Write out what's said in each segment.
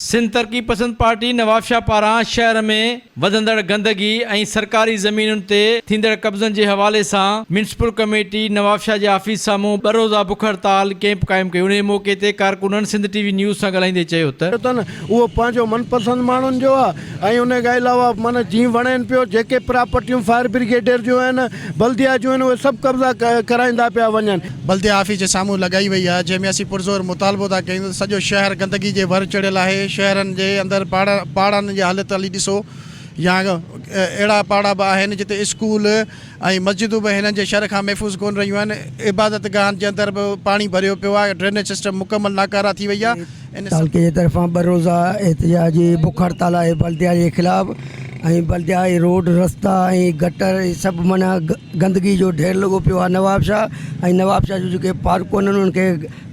सिंध तरक़ी पसंद पार्टी नवाबशाह पारां शहर में वधंदड़ गंदगी ऐं सरकारी ज़मीनुनि ते थींदड़ कब्ज़नि जे हवाले सां म्यूनिसिपल कमेटी नवाबशाह जे ऑफिस साम्हूं ॿ रोज़ा बुख हड़ताल कैंप क़ाइमु कयो। उन मौक़े ते कारकुननि सिंध टीवी न्यूज़ सां ॻाल्हाईंदे चयो त उहो पंहिंजो मनपसंद माण्हुनि जो आहे ऐं उन खां अलावा माना जीअं वणेनि पियो जेके प्रॉपर्टियूं फायर ब्रिगेडियर जूं आहिनि बल्दिया जूं आहिनि उहे सभु कब्ज़ा कराईंदा पिया वञनि। बल्दिया ऑफिस जे साम्हूं लॻाई वई आहे जंहिंमें असीं पुरज़ोर मुतालबो था कयूं। सॼो शहर गंदगी जे भर चढ़ियल आहे। शहरनि जे अंदरि पहाड़नि जी हालत हली ॾिसो या अहिड़ा पहाड़ा बि आहिनि जिते स्कूल ऐं मस्जिदूं बि हिननि जे शहर खां महफ़ूज़ कोन रहियूं आहिनि। इबादत गाहनि जे अंदरि बि पाणी भरियो पियो आहे। ड्रेनेज सिस्टम मुकमल नाकारा थी वई आहे। तालके जे तरफ़ां ॿ रोज़ा एहतिजाजी बुख हड़ताल आहे बल्दिया जे ख़िलाफ़ ऐं बल्दिया जी रोड रस्ता ऐं गटर सभु माना गंदगी जो ढेर लॻो पियो आहे। नवाबशाह ऐं नवाबशाह जूं जेके पार्कूं आहिनि उन्हनि खे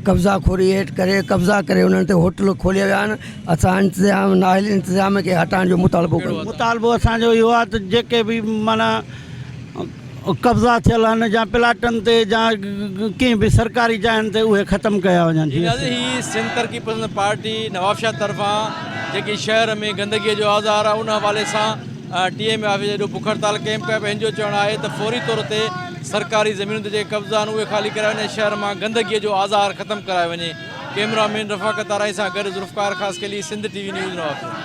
कब्ज़ा खोरी हेठि करे कब्ज़ा करे उन्हनि ते होटल खोलिया विया आहिनि। असां इंतिज़ाम नाहिल इंतिज़ाम खे हटाइण जो मुतालबो कयूं। मुतालबो असांजो इहो आहे त जेके बि माना कब्ज़ा थियल आहिनि या प्लाटनि ते या कंहिं बि सरकारी जाइनि ते उहे ख़तमु कया वञनि। ही सिंध तरक़ी पसंद पार्टी नवाबशाह तरफ़ां जेकी शहर में गंदगीअ जो आज़ार आहे उन हवाले सां TMA ऑफिस जो बुख हड़ताल कैंप कयो। हिन जो चवणु आहे त फौरी तौर ते सरकारी ज़मीनुनि ते जेके कब्ज़ा आहिनि उहे ख़ाली कराए वञे। शहर मां गंदगीअ जो आज़ार ख़तमु कराए वञे। कैमरामैन रफ़ाकत आराई सां गॾु ज़ुल्फ़कार ख़ासि के लिए सिंध TV न्यूज़ नवाबशाह।